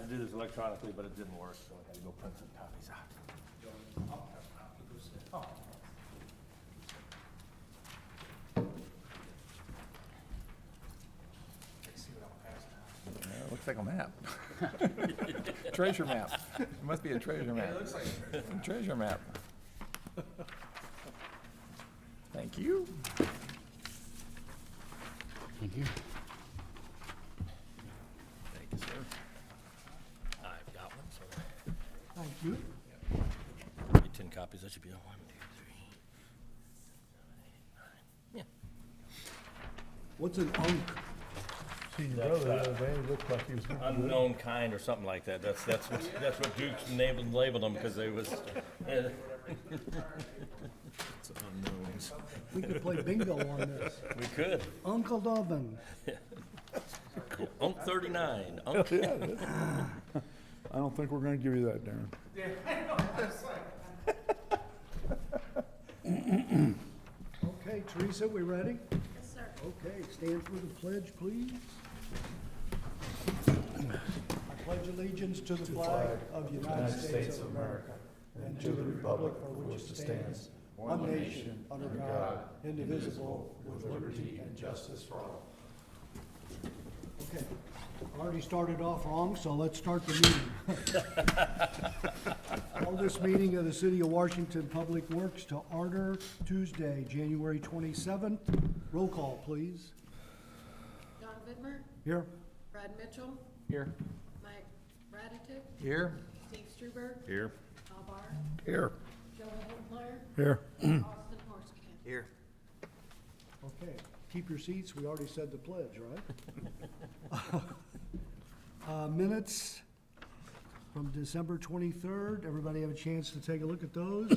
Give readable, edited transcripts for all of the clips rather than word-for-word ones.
to do this electronically, but it didn't work, so I had to go print some copies out. Yeah, it looks like a map. Treasure map. It must be a treasure map. It looks like a treasure map. Thank you. Thank you. Thank you, sir. I've got one, so Thank you. get 10 copies, that should be 1, 2, 3, 7, 8, 9. What's an unk? Seen your brother the other day, he looked like he was getting good. Unknown kind or something like that. That's what Duke's labeled them because they was. It's unknowns. We could play bingo on this. We could. Uncle Dubbin. Unk 39. Unk. I don't think we're gonna give you that, Darren. Okay, Teresa, we ready? Yes, sir. Okay, stand for the pledge, please. I pledge allegiance to the flag of the United States of America and to the republic for which it stands, one nation, under God, indivisible, with liberty and justice for all. Okay, already started off wrong, so let's start the meeting. Call this meeting of the City of Washington Public Works to order Tuesday, January 27th. Roll call, please. John Vidmer, Here. Brad Mitchell, Here. Mike Radetick, Here. Steve Struber, Here. Al Bar, Here. Joe Holtmeyer, Here. Austin Horskamp. Here. Okay, keep your seats, we already said the pledge, right? Minutes from December 23rd, everybody have a chance to take a look at those?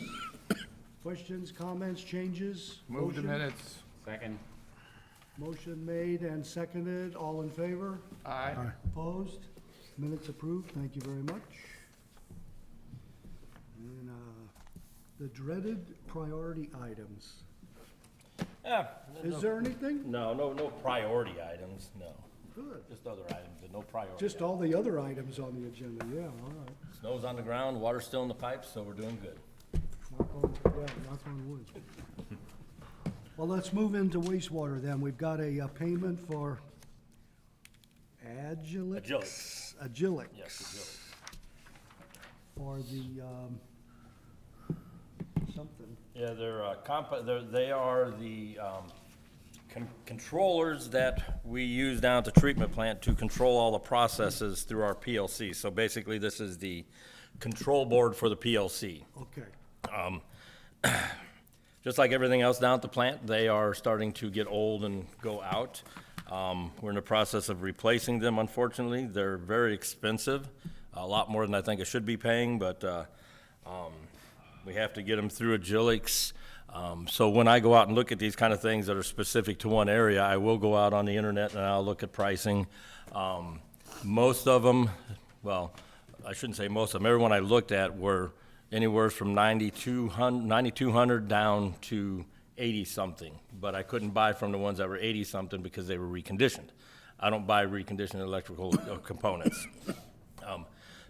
Questions, comments, changes? Move the Motion? minutes. Second. Motion made and seconded, all in favor? Aye. Opposed? Minutes approved, thank you very much. And, the dreaded priority items. Yeah. Is there anything? No priority items. No, Good. just other items, but no priority. Just all the other items on the agenda, yeah, all right. Snow's on the ground, water's still in the pipes, so we're doing good. Knock on wood. Well, let's move into wastewater then. We've got a payment for Agilix? Agilix. Agilix. Yes, For the, something. Yeah, they are the controllers that we use down at the treatment plant to control all the processes through our PLC. So basically, this is the control board for the PLC. Okay, Just like everything else down at the plant, they are starting to get old and go out. We're in the process of replacing them, unfortunately. They're very expensive, a lot more than I think I should be paying, but we have to get them through Agilix. So when I go out and look at these kind of things that are specific to one area, I will go out on the internet and I'll look at pricing. Most of them, well, I shouldn't say most of them, everyone I looked at were anywhere from 9,200 down to 80-something. But I couldn't buy from the ones that were 80-something because they were reconditioned. I don't buy reconditioned electrical components.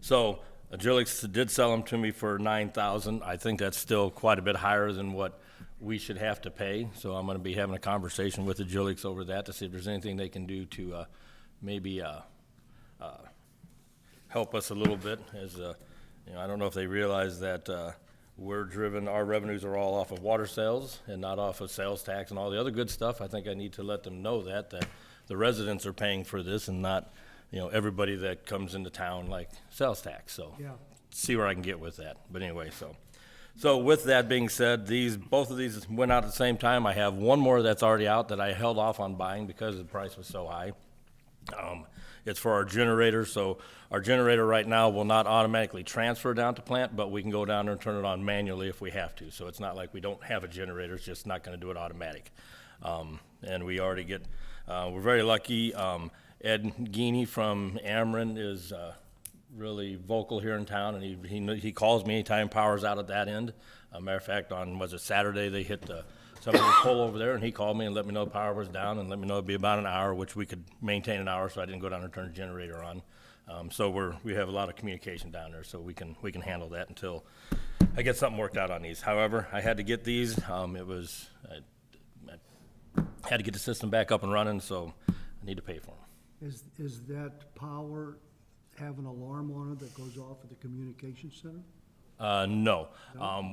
So Agilix did sell them to me for $9,000. I think that's still quite a bit higher than what we should have to pay. So I'm going to be having a conversation with Agilix over that to see if there's anything they can do to maybe help us a little bit. As I don't know if they realize that our revenues are all off of water sales and not off of sales tax and all the other good stuff. I think I need to let them know that the residents are paying for this and not everybody that comes into town like sales tax, so. Yeah. See where I can get with that, but anyway, so with that being said, both of these went out at the same time. I have one more that's already out that I held off on buying because the price was so high. It's for our generator, so our generator right now will not automatically transfer down to plant, but we can go down there and turn it on manually if we have to, so it's not like we don't have a generator, it's just not gonna do it automatic. And we already get, we're very lucky, Ed Geeney from Ameren is really vocal here in town, and he calls me anytime power's out at that end. Matter of fact, was it Saturday, they hit some of the pole over there, and he called me and let me know the power was down and let me know it'd be about an hour, which we could maintain an hour, so I didn't go down and turn the generator on. So we have a lot of communication down there, so we can handle that until I get something worked out on these. However, I had to get these, I had to get the system back up and running, so I need to pay for them. Is that power have an alarm on it that goes off at the communication center? No.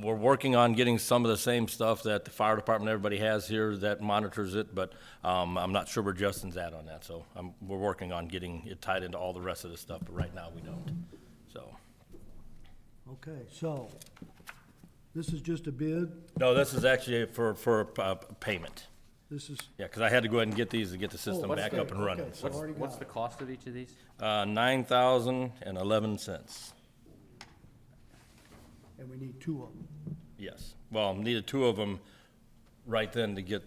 We're working on getting some of the same stuff that the fire department, everybody has here that monitors it, but I'm not sure where Justin's at on that, so we're working on getting it tied into all the rest of the stuff, but right now we don't, so. Okay, so, this is just a bid, No, this is actually for payment. this is, Yeah, because I had to go ahead and get these to get the system what's back the- up and running, okay, so. already What's got the it. cost of each of these? $9,011, And we need two of them. yes. Well, needed two of them right then to get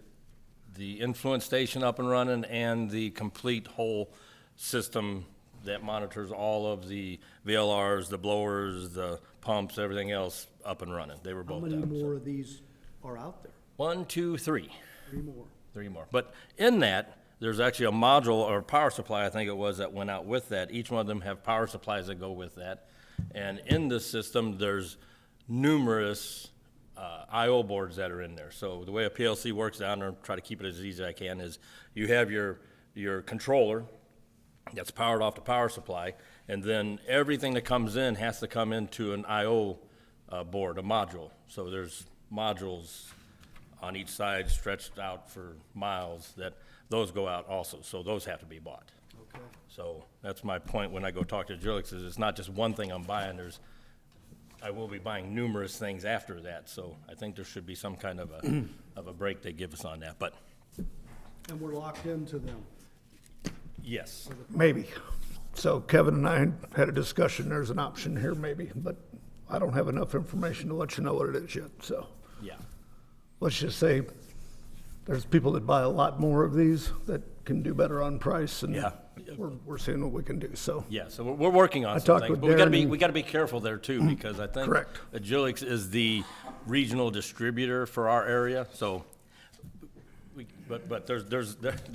the influence station up and running and the complete whole system that monitors all of the VLRs, the blowers, the pumps, everything else up and running. They were How both many down. so. more of these are out there? 1, 2, 3. Three more. But in that, there's actually a module or power supply, I think it was, that went out with that. Each one of them have power supplies that go with that. And in this system, there's numerous I/O boards that are in there. So the way a PLC works down there, try to keep it as easy as I can, is you have your controller that's powered off the power supply, and then everything that comes in has to come into an I/O board, a module. So there's modules on each side stretched out for miles that those go out also. So those have to be bought. Okay. So that's my point when I go talk to Agilix, is it's not just one thing I'm buying, I will be buying numerous things after that, so I think there should be some kind of a break they give us on that, but And we're locked into them. yes. Maybe. So Kevin and I had a discussion, there's an option here maybe, but I don't have enough information to let you know what it is yet, so. Yeah, Let's just say, there's people that buy a lot more of these that can do better on price, and Yeah. we're seeing what we can do, so. yeah, so we're working on some talked things, with but we Darren. gotta be careful there too, because I think Correct. Agilix is the regional distributor for our area, so but there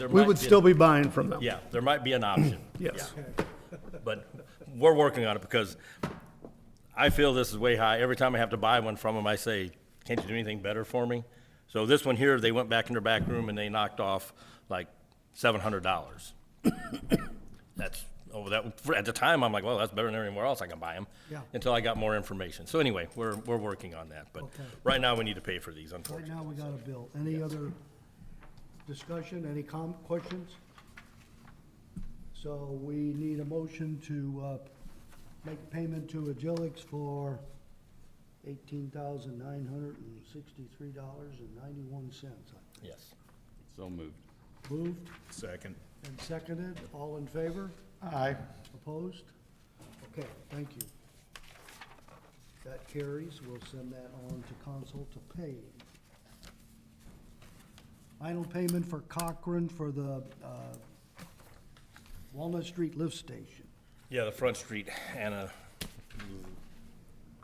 We might would be still be buying from them. Yeah, there might be an option. Yes. Yeah. But we're working on it because I feel this is way high. Every time I have to buy one from them, I say, can't you do anything better for me? So this one here, they went back in their back room and they knocked off like $700. That's, at the time, I'm like, well, that's better than anywhere else I can buy them. Yeah. Until I got more information. So anyway, we're working on that. But Okay. right now, we need to pay for these, Right unfortunately. now, we got a bill. Any other discussion, any questions? So we need a motion to make payment to Agilix for $18,963.91. Yes. So moved. Moved Second. and seconded. All in favor? Aye. Opposed? Okay, thank you. That carries. We'll send that on to council to pay. Final payment for Cochran for the Walnut Street lift station. Yeah, the Front Street, Anna,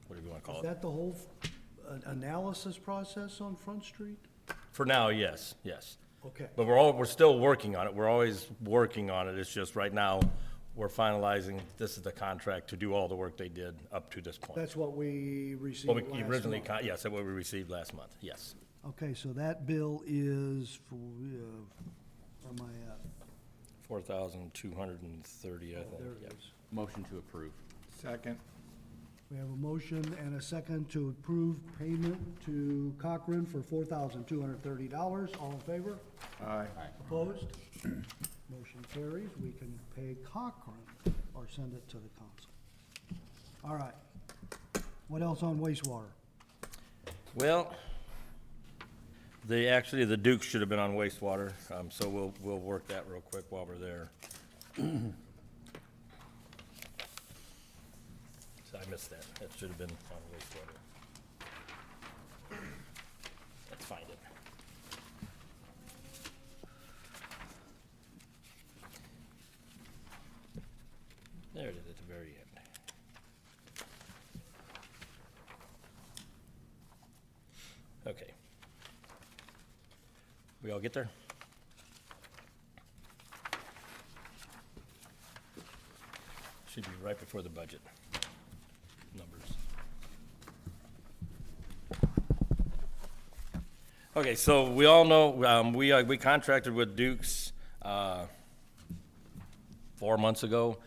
what do you want to call Is it? that the whole analysis process on Front Street? For now, yes, yes. Okay. But we're still working on it. We're always working on it. It's just right now, we're finalizing, this is the contract to do all the work they did up to this point. That's what we received What we last originally, month. yes, that's what we received last month, yes. Okay, so that bill is for, where am I at? 4,230, I think. There Yep. it is. Motion to approve. Second. We have a motion and a second to approve payment to Cochran for $4,230. All in favor? Aye. Opposed? Motion carries. We can pay Cochran or send it to the council. All right. What else on wastewater? Well, the Duke should have been on wastewater, so we'll work that real quick while we're there. So I missed that. That should have been on wastewater. Let's find it. There it is at the very end. Okay. We all get there? Should be right before the budget numbers. Okay, so we all know, we contracted with Dukes 4 months ago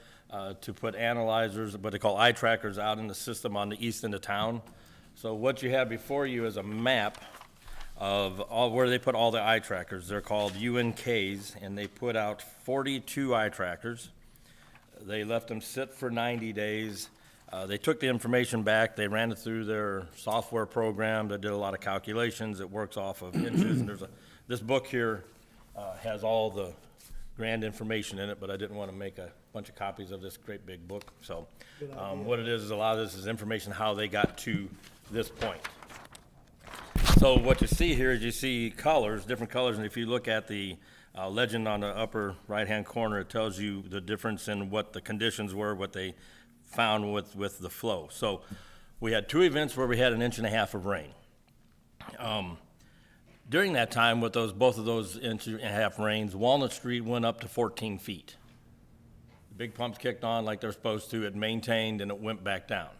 to put analyzers, what they call eye trackers, out in the system on the east end of town. So what you have before you is a map of all, where they put all the eye trackers. They're called UNKs, and they put out 42 eye trackers. They left them sit for 90 days. They took the information back, they ran it through their software program, they did a lot of calculations, it works off of inches, and this book here has all the grand information in it, but I didn't want to make a bunch of copies of this great big book. So what it is a lot of this is information how they got to this point. So what you see here is you see colors, different colors, and if you look at the legend on the upper right-hand corner, it tells you the difference in what the conditions were, what they found with the flow. So we had 2 events where we had 1.5 inches of rain. During that time, with both of those 1.5 inch rains, Walnut Street went up to 14 feet. The big pumps kicked on like they're supposed to, it maintained, and it went back down.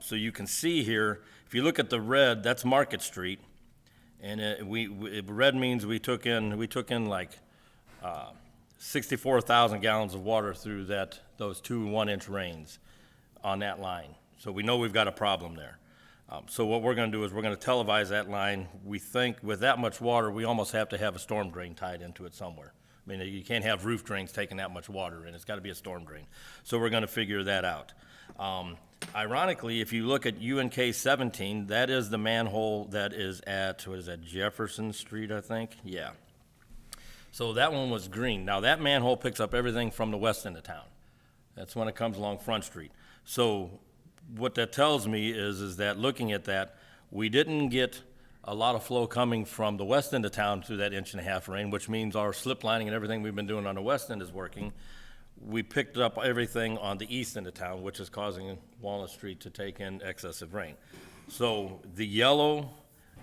So you can see here, if you look at the red, that's Market Street, and red means we took in like 64,000 gallons of water through those 2 1-inch rains on that line. So we know we've got a problem there. So what we're going to do is we're going to televise that line. We think with that much water, we almost have to have a storm drain tied into it somewhere. I mean, you can't have roof drains taking that much water in. It's got to be a storm drain. So we're going to figure that out. Ironically, if you look at UNK 17, that is the manhole that is at, what is that, Jefferson Street, I think? Yeah. So that one was green. Now, that manhole picks up everything from the west end of town. That's when it comes along Front Street. So what that tells me is that looking at that, we didn't get a lot of flow coming from the west end of town through that 1.5 inch rain, which means our slip lining and everything we've been doing on the west end is working. We picked up everything on the east end of town, which is causing Walnut Street to take in excessive rain. So the yellow,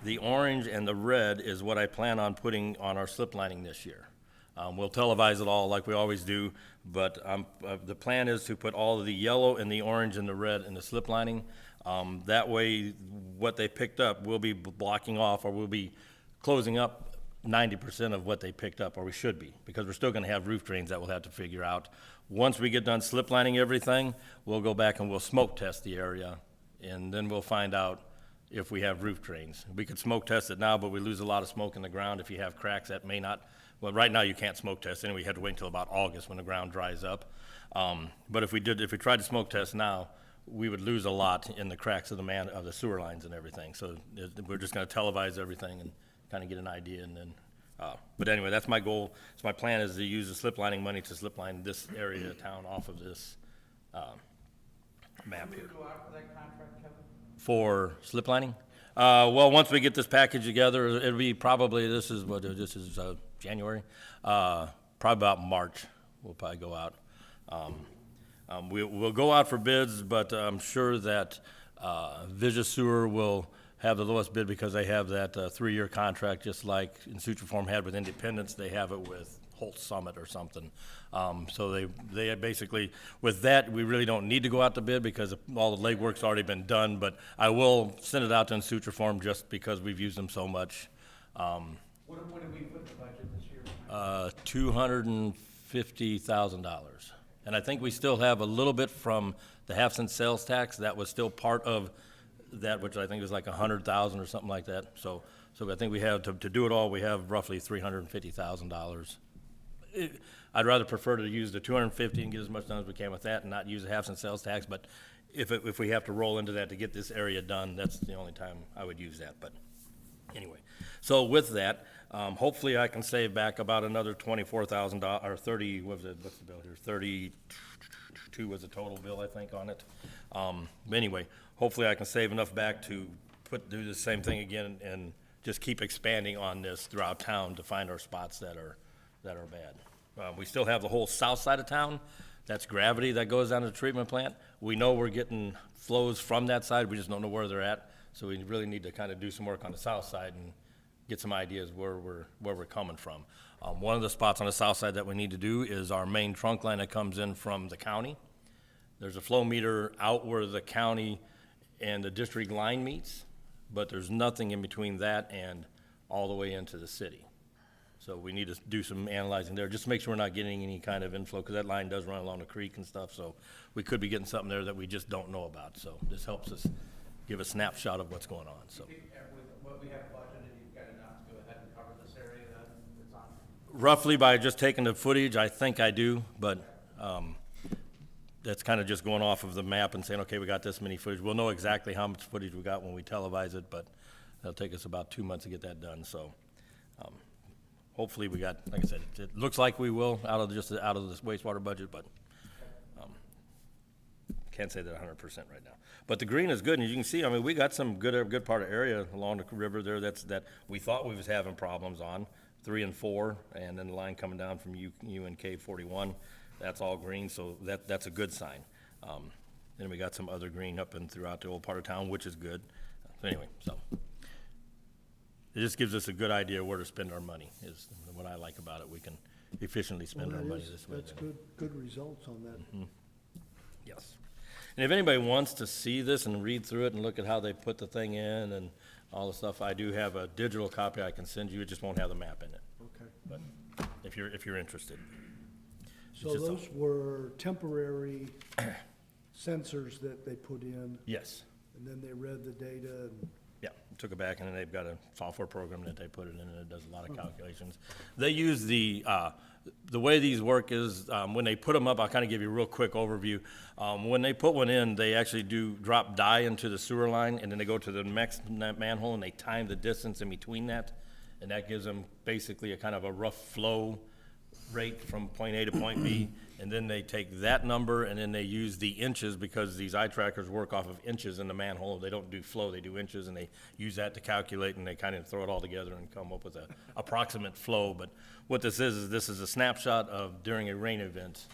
the orange, and the red is what I plan on putting on our slip lining this year. We'll televise it all like we always do, but the plan is to put all of the yellow and the orange and the red in the slip lining. That way, what they picked up, we'll be blocking off, or we'll be closing up 90% of what they picked up, or we should be, because we're still gonna have roof drains that we'll have to figure out. Once we get done slip lining everything, we'll go back and we'll smoke test the area, and then we'll find out if we have roof drains. We could smoke test it now, but we lose a lot of smoke in the ground. If you have cracks, that may not, well, right now you can't smoke test anyway. You have to wait until about August when the ground dries up. But if we tried to smoke test now, we would lose a lot in the cracks of the sewer lines and everything. So we're just gonna televise everything and kind of get an idea, and then, but anyway, that's my goal. So my plan is to use the slip lining money to slip line this area of town off of this map here. Go out for that contract, Kevin? For slip lining? Well, once we get this package together, it'll be probably, this is January, probably about March, we'll probably go out. We'll go out for bids, but I'm sure that Vigia Sewer will have the lowest bid because they have that 3-year contract, just like Insutriform had with Independence. They have it with Holt Summit or something. So they basically, with that, we really don't need to go out to bid because all the legwork's already been done, but I will send it out to Insutriform just because we've used them so much. What did we put in the budget this year? $250,000. And I think we still have a little bit from the half-cent sales tax. That was still part of that, which I think was like 100,000 or something like that. So I think we have, to do it all, we have roughly $350,000. I'd rather prefer to use the 250 and get as much done as we can with that and not use the half-cent sales tax, but if we have to roll into that to get this area done, that's the only time I would use that, but anyway. So with that, hopefully I can save back about another $24,000, or 30, what's the bill here, 32 was the total bill, I think, on it. But anyway, hopefully I can save enough back to do the same thing again and just keep expanding on this throughout town to find our spots that are bad. We still have the whole south side of town. That's gravity that goes down to the treatment plant. We know we're getting flows from that side, we just don't know where they're at. So we really need to kind of do some work on the south side and get some ideas where we're coming from. One of the spots on the south side that we need to do is our main trunk line that comes in from the county. There's a flow meter out where the county and the district line meets, but there's nothing in between that and all the way into the city. So we need to do some analyzing there, just to make sure we're not getting any kind of inflow, because that line does run along the creek and stuff, so we could be getting something there that we just don't know about. So this helps us give a snapshot of what's going on, so. With what we have budgeted, you've got enough to go ahead and cover this area that's on? Roughly by just taking the footage, I think I do, but that's kind of just going off of the map and saying, okay, we got this many footage. We'll know exactly how much footage we got when we televise it, but it'll take us about 2 months to get that done, so. Hopefully we got, like I said, it looks like we will out of this wastewater budget, but can't say that 100% right now. But the green is good, and as you can see, I mean, we got some good part of area along the river there that we thought we was having problems on, 3 and 4, and then the line coming down from UNK 41. That's all green, so that's a good sign. Then we got some other green up and throughout the old part of town, which is good. Anyway, so. It just gives us a good idea where to spend our money, is what I like about it. We can efficiently spend our money this way. That's good results on that. Yes. And if anybody wants to see this and read through it and look at how they put the thing in and all the stuff, I do have a digital copy I can send you. It just won't have the map in it, Okay. but if you're interested. So just those were temporary sensors that they put in, Yes. and then they read the data and Yeah, took it back, and then they've got a software program that they put it in, and it does a lot of calculations. They use the way these work is, when they put them up, I'll kind of give you a real quick overview. When they put one in, they actually do drop dye into the sewer line, and then they go to the next manhole, and they time the distance in between that, and that gives them basically a kind of a rough flow rate from point A to point B, and then they take that number and then they use the inches, because these eye trackers work off of inches in the manhole. They don't do flow, they do inches, and they use that to calculate, and they kind of throw it all together and come up with a approximate flow. But what this is this is a snapshot of during a rain event,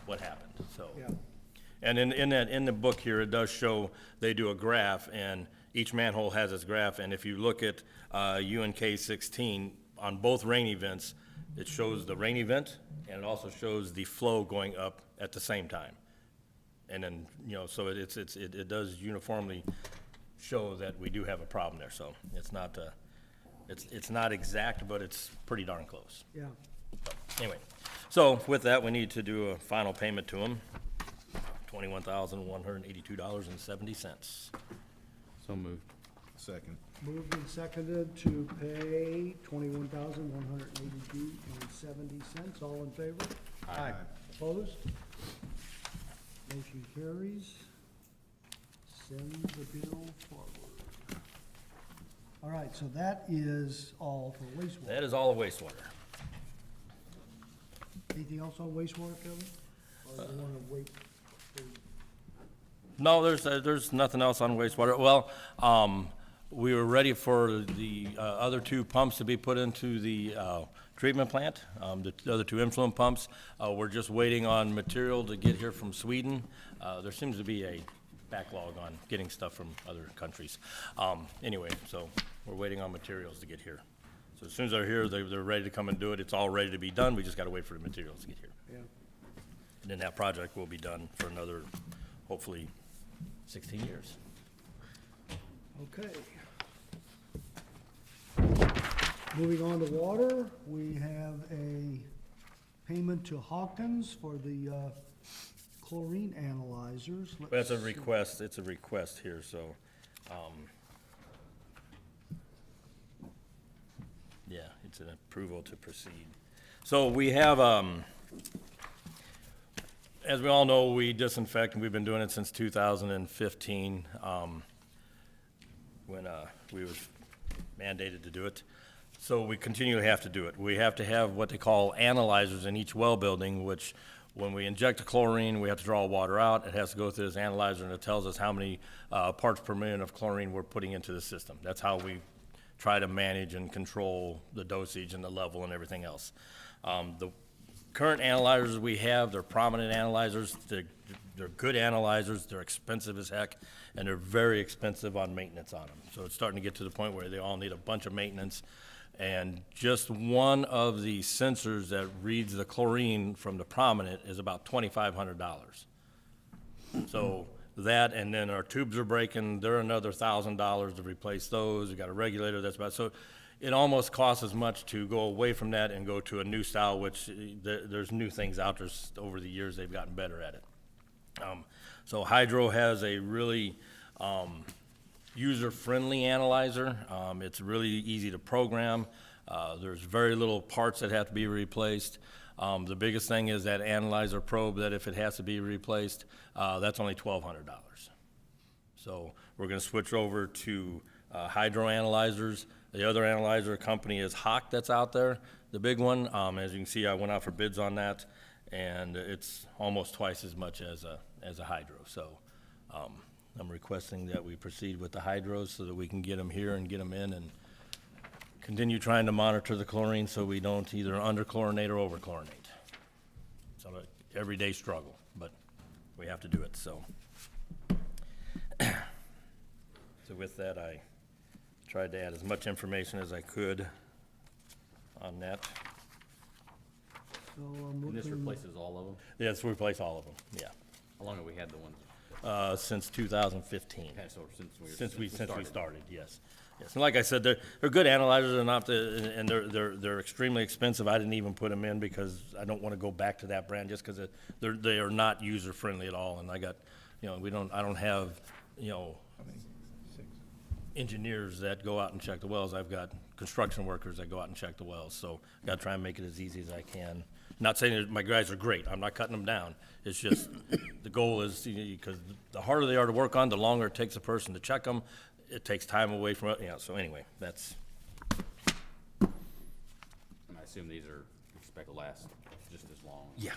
what happened, so. yeah. And in the book here, it does show, they do a graph, and each manhole has its graph, and if you look at UNK 16, on both rain events, it shows the rain event, and it also shows the flow going up at the same time. And then, so it does uniformly show that we do have a problem there, so it's not exact, but it's pretty darn close. Yeah. Anyway, so with that, we need to do a final payment to them, $21,182.70. So moved. Second. Moved and seconded to pay $21,182.70. All in favor? Aye. Opposed? Motion carries. Send the bill forward. All right, so that is all for wastewater. That is all of wastewater. Anything else on wastewater, Kevin? Or you want to wait? No, there's nothing else on wastewater. Well, we were ready for the other 2 pumps to be put into the treatment plant, the other 2 influent pumps. We're just waiting on material to get here from Sweden. There seems to be a backlog on getting stuff from other countries. Anyway, so we're waiting on materials to get here. So as soon as they're here, they're ready to come and do it. It's all ready to be done. We just got to wait for the materials to get here. Yeah. And then that project will be done for another, hopefully, 16 years. Okay. Moving on to water, we have a payment to Hawkins for the chlorine analyzers. That's a Let's see. request, it's a request here, so, yeah, it's an approval to proceed. So we have, as we all know, we disinfect, and we've been doing it since 2015, when we was mandated to do it. So we continually have to do it. We have to have what they call analyzers in each well building, which when we inject the chlorine, we have to draw water out. It has to go through this analyzer, and it tells us how many parts per million of chlorine we're putting into the system. That's how we try to manage and control the dosage and the level and everything else. The current analyzers we have, they're prominent analyzers. They're good analyzers. They're expensive as heck, and they're very expensive on maintenance on them. So it's starting to get to the point where they all need a bunch of maintenance. And just one of the sensors that reads the chlorine from the prominent is about $2,500. So that, and then our tubes are breaking, they're another $1,000 to replace those. We got a regulator that's about, so it almost costs as much to go away from that and go to a new style, which there's new things out there. Over the years, they've gotten better at it. So Hydro has a really user-friendly analyzer. It's really easy to program. There's very little parts that have to be replaced. The biggest thing is that analyzer probe, that if it has to be replaced, that's only $1,200. So we're gonna switch over to Hydro analyzers. The other analyzer company is Hawk that's out there, the big one. As you can see, I went out for bids on that, and it's almost twice as much as a Hydro. So I'm requesting that we proceed with the Hydros so that we can get them here and get them in and continue trying to monitor the chlorine so we don't either underchlorinate or overchlorinate. It's an everyday struggle, but we have to do it, so. So with that, I tried to add as much information as I could on that. So I'm And this looking, replaces all of them? Yes, we replace all of them, yeah. How long have we had the ones? Since 2015. Okay, so Since we started, yes. Yes, and like I said, they're good analyzers, they're not and they're extremely expensive. I didn't even put them in because I don't want to go back to that brand just because they are not user-friendly at all. And I got, I don't have, engineers that go out and check the wells. I've got construction workers that go out and check the wells. So I got to try and make it as easy as I can. Not saying that my guys are great. I'm not cutting them down. It's just, the goal is, because the harder they are to work on, the longer it takes a person to check them. It takes time away from it, so anyway, that's, And I assume these are expected to last just as long? yeah.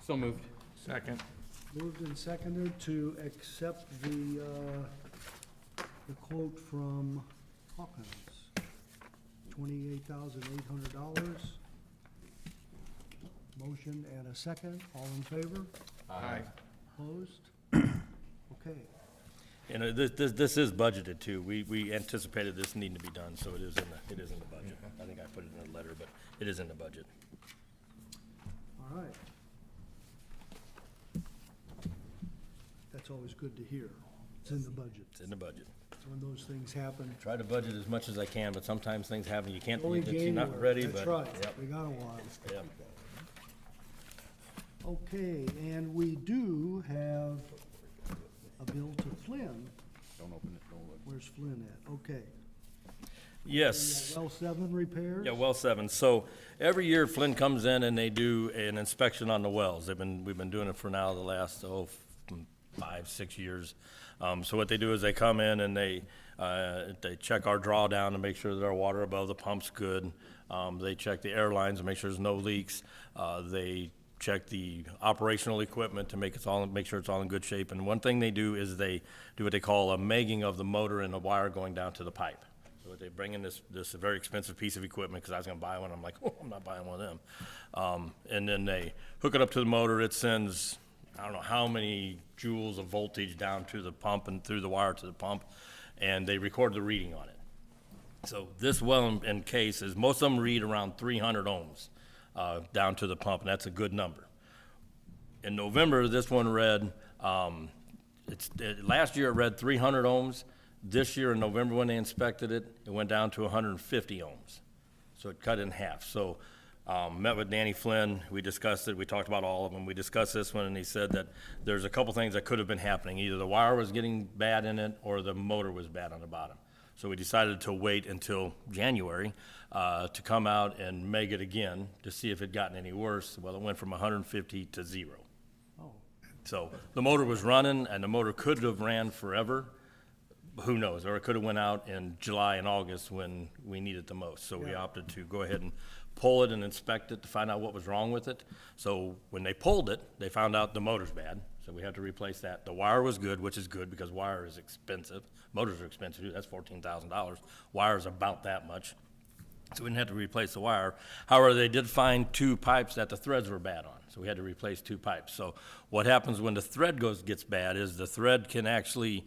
So moved. Second. moved and seconded to accept the quote from Hawkins, $28,800. Motion and a second, all in favor? Aye. Opposed? Okay. And this is budgeted too. We anticipated this needing to be done, so it is in the budget. I think I put it in the letter, but it is in the budget. All right. That's always good to hear. It's in the budget. It's in the budget. So when those things happen, Try to budget as much as I can, but sometimes things happen. You can't, only you're not January. ready, but. That's right. Yep, We got a while. yep. Okay, and we do have a bill to Flynn. Don't open it, don't look. Where's Flynn at? Okay. Yes. Well 7 repairs? Yeah, well 7. So every year Flynn comes in and they do an inspection on the wells. We've been doing it for now the last, 5, 6 years. So what they do is they come in and they check our drawdown to make sure that our water above the pump's good. They check the air lines to make sure there's no leaks. They check the operational equipment to make sure it's all in good shape. And one thing they do is they do what they call a megging of the motor and the wire going down to the pipe. So they bring in this very expensive piece of equipment, because I was gonna buy one. I'm like, oh, I'm not buying one of them. And then they hook it up to the motor. It sends, I don't know how many joules of voltage down to the pump and through the wire to the pump, and they record the reading on it. So this well in case is, most of them read around 300 ohms down to the pump, and that's a good number. In November, this one read, last year it read 300 ohms. This year in November, when they inspected it, it went down to 150 ohms. So it cut in half. So met with Danny Flynn, we discussed it, we talked about all of them. We discussed this one, and he said that there's a couple things that could have been happening. Either the wire was getting bad in it, or the motor was bad on the bottom. So we decided to wait until January to come out and meg it again to see if it gotten any worse. Well, it went from 150 to 0. Oh, So the motor was running, and the motor could have ran forever. Who knows? Or it could have went out in July and August when we need it the most. So we Yeah. opted to go ahead and pull it and inspect it to find out what was wrong with it. So when they pulled it, they found out the motor's bad, so we had to replace that. The wire was good, which is good because wire is expensive. Motors are expensive too. That's $14,000. Wire's about that much. So we didn't have to replace the wire. However, they did find 2 pipes that the threads were bad on, so we had to replace 2 pipes. So what happens when the thread gets bad is the thread can actually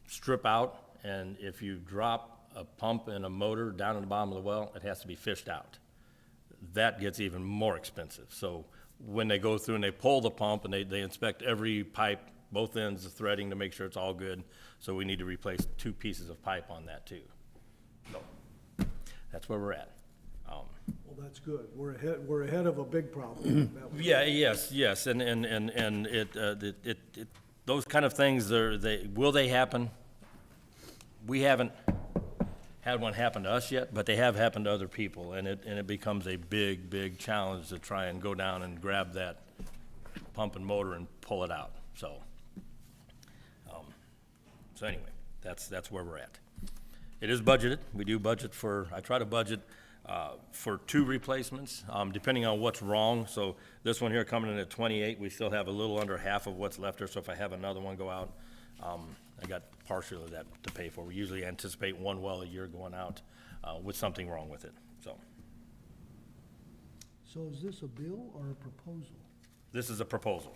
strip out, and if you drop a pump and a motor down in the bottom of the well, it has to be fished out. That gets even more expensive. So when they go through and they pull the pump and they inspect every pipe, both ends, the threading to make sure it's all good. So we need to replace 2 pieces of pipe on that too. So that's where we're at. Well, that's good. We're ahead of a big problem. That was- Yeah, yes, and those kind of things, will they happen? We haven't had one happen to us yet, but they have happened to other people, and it becomes a big challenge to try and go down and grab that pump and motor and pull it out, so. So anyway, that's where we're at. It is budgeted. We do budget I try to budget for 2 replacements, depending on what's wrong. So this one here coming in at 28, we still have a little under half of what's left there. So if I have another one go out, I got partial of that to pay for. We usually anticipate 1 well a year going out with something wrong with it, so. So is this a bill or a proposal? This is a proposal.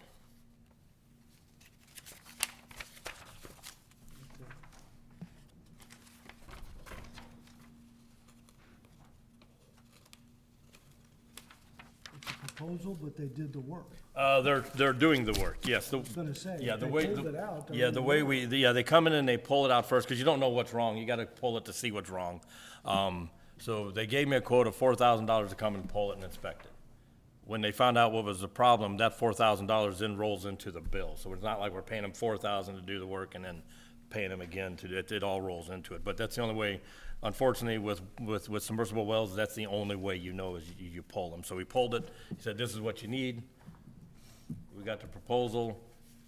It's a proposal, but they did the work. They're doing the work, yes. I was gonna say, Yeah, if the they way, pulled it out, they're yeah, doing the the way work. they come in and they pull it out first, because you don't know what's wrong. You gotta pull it to see what's wrong. So they gave me a quote of $4,000 to come and pull it and inspect it. When they found out what was the problem, that $4,000 then rolls into the bill. So it's not like we're paying them $4,000 to do the work and then paying them again to do it. It all rolls into it. But that's the only way, unfortunately, with submersible wells, that's the only way you know is you pull them. So we pulled it. He said, this is what you need. We got the proposal.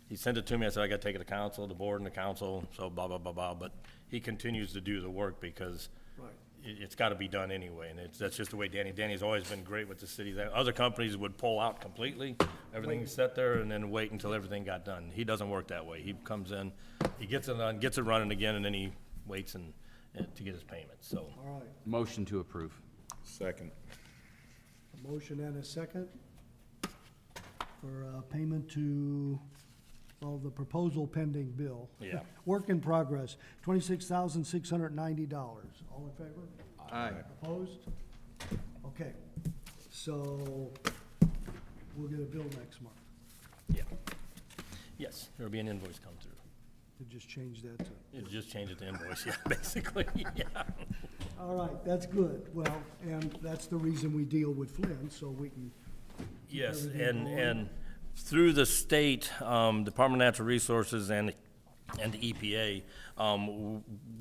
He sent it to me. I said, I got to take it to council, the board and the council, so blah, blah, blah, blah. But he continues to do the work because Right. it's got to be done anyway. And that's just the way Danny's always been great with the city. Other companies would pull out completely, everything's set there, and then wait until everything got done. He doesn't work that way. He comes in, he gets it done, gets it running again, and then he waits to get his payment, so. All right, Motion to approve. Second. a motion and a second for payment to, well, the proposal pending bill. Yeah. Work in progress, $26,690. All in favor? Aye. Opposed? Okay, so we'll get a bill next month. Yeah. Yes, there'll be an invoice come through. To just change that to, It'll just change it to invoice, yeah, basically, yeah. all right, that's good. Well, and that's the reason we deal with Flynn, so we can, Yes, everything going. and through the state, Department of Natural Resources and the EPA,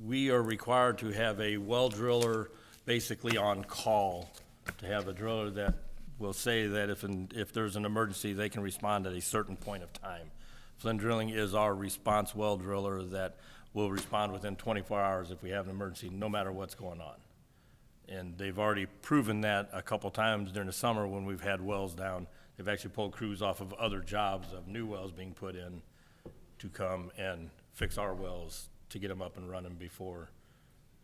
we are required to have a well driller basically on call, to have a driller that will say that if there's an emergency, they can respond at a certain point of time. Flynn Drilling is our response well driller that will respond within 24 hours if we have an emergency, no matter what's going on. And they've already proven that a couple times during the summer when we've had wells down. They've actually pulled crews off of other jobs of new wells being put in to come and fix our wells to get them up and running before.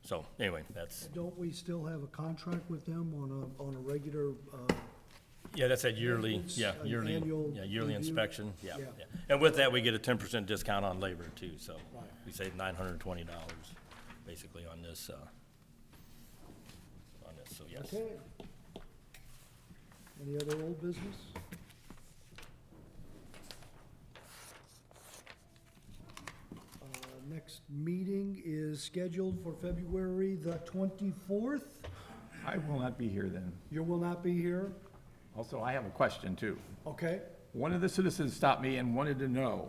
So anyway, that's, don't we still have a contract with them on a regular, yeah, that's a yearly, Maintenance, yeah, an yearly, annual yeah, yearly review? inspection, yeah, Yeah. yeah. And with that, we get a 10% discount on labor too, so Right. we save $920 basically on this, so yes. okay? Any other old business? Next meeting is scheduled for February the 24th. I will not be here then. You will not be here, Also, I have a question too. okay? One of the citizens stopped me and wanted to know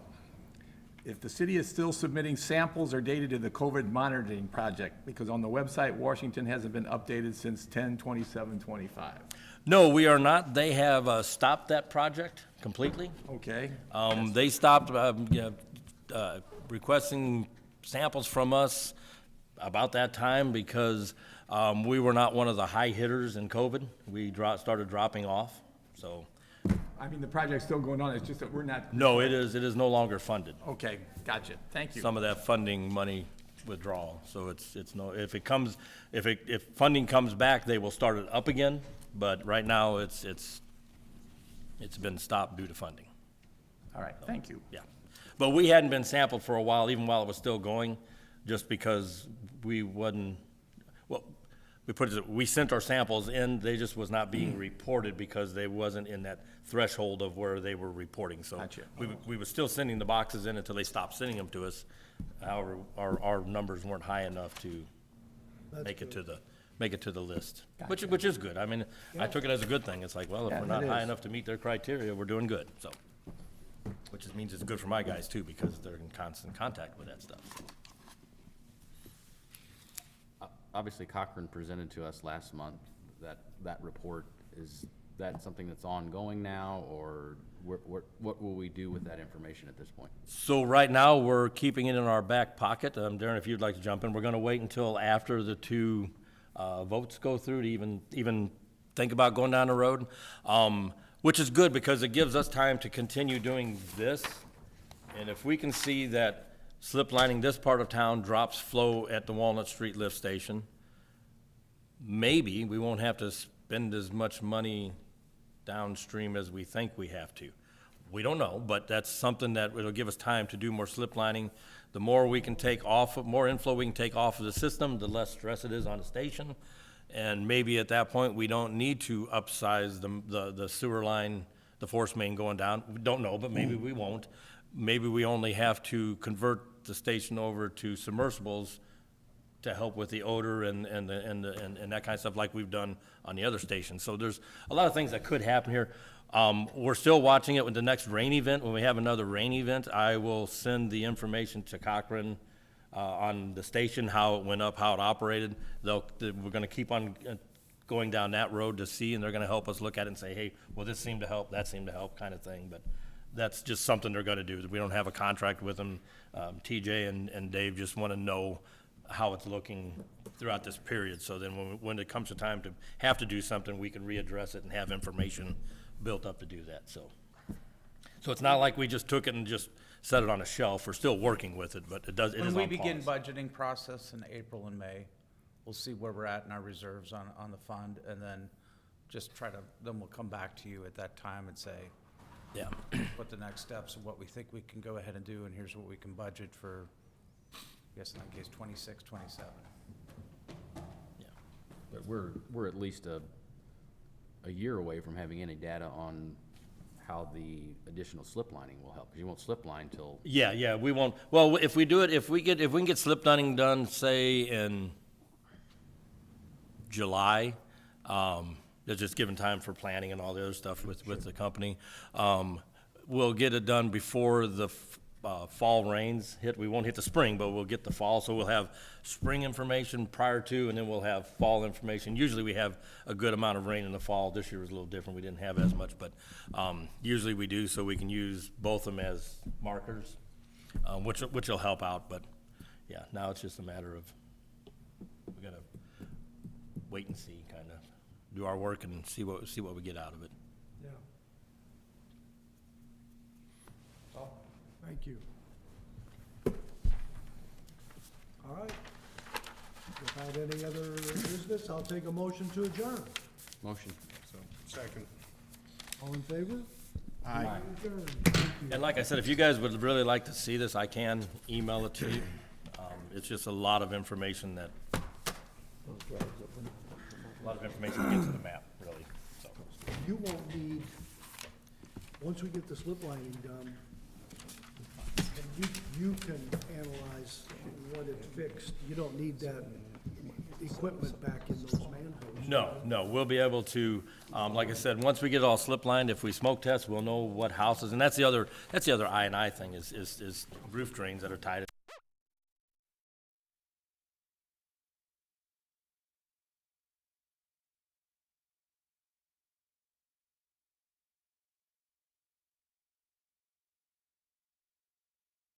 if the city is still submitting samples or data to the COVID monitoring project, because on the website, Washington hasn't been updated since 10/27/25. No, we are not. They have stopped that project completely. Okay? They stopped requesting samples from us about that time because we were not one of the high hitters in COVID. We started dropping off, so. I mean, the project's still going on, it's just that we're not, No, it is no longer funded. okay, gotcha, thank you. Some of that funding money withdrawal, so it's no, if funding comes back, they will start it up again, but right now, it's been stopped due to funding, All right, thank you. yeah. But we hadn't been sampled for a while, even while it was still going, just because we wasn't, well, we sent our samples in, they just was not being reported because they wasn't in that threshold of where they were reporting, so. Gotcha. We were still sending the boxes in until they stopped sending them to us. However, our numbers weren't high enough to make it to the list, which is good. I mean, I took it as a good thing. It's like, well, if Yeah, we're not it high is. enough to meet their criteria, we're doing good, so. Which just means it's good for my guys too, because they're in constant contact with that stuff. Obviously Cochrane presented to us last month that report. Is that something that's ongoing now, or what will we do with that information at this point? So right now, we're keeping it in our back pocket. Darren, if you'd like to jump in, we're gonna wait until after the two, votes go through to even think about going down the road. Which is good because it gives us time to continue doing this. And if we can see that slip lining this part of town drops flow at the Walnut Street lift station, maybe we won't have to spend as much money downstream as we think we have to. We don't know, but that's something that it'll give us time to do more slip lining. The more we can take off, more inflow we can take off of the system, the less stress it is on the station. And maybe at that point, we don't need to upsize the sewer line, the force main going down. We don't know, but maybe we won't. Maybe we only have to convert the station over to submersibles to help with the odor and that kind of stuff like we've done on the other stations. So there's a lot of things that could happen here. We're still watching it with the next rain event. When we have another rain event, I will send the information to Cochrane on the station, how it went up, how it operated. We're gonna keep on going down that road to see, and they're gonna help us look at it and say, hey, well, this seemed to help, that seemed to help, kind of thing. But that's just something they're gonna do. We don't have a contract with them. TJ and Dave just wanna know how it's looking throughout this period. So then when it comes to time to have to do something, we can readdress it and have information built up to do that, so. So it's not like we just took it and just set it on a shelf. We're still working with it, but it is on When we begin pause. budgeting process in April and May, we'll see where we're at in our reserves on the fund, and then just then we'll come back to you at that time and say, Yeah, what the next steps and what we think we can go ahead and do, and here's what we can budget for, I guess in that case, 26, 27. yeah. But we're at least a year away from having any data on how the additional slip lining will help, because you won't slip line till, Yeah, we won't, well, if we do it, if we can get slip lining done, say, in July, that's just given time for planning and all the other stuff with the company. We'll get it done before the fall rains hit. We won't hit the spring, but we'll get the fall, so we'll have spring information prior to, and then we'll have fall information. Usually we have a good amount of rain in the fall. This year was a little different. We didn't have as much, but usually we do, so we can use both of them as markers, which will help out. But yeah, now it's just a matter of, we gotta wait and see, kind of do our work and see what we get out of it. Yeah. Thank you. All right. Without any other business, I'll take a motion to adjourn. motion. All in favor? Aye. Adjourn. Thank you. And like I said, if you guys would really like to see this, I can email it to you. It's just a lot of information to get to the map, really, so. You won't need, once we get the slip lining done, you can analyze what it fixed. You don't need that equipment back in those manholes. No, we'll be able to, like I said, once we get it all slip lined, if we smoke test, we'll know what houses, and that's the other I&I thing is roof drains that are tied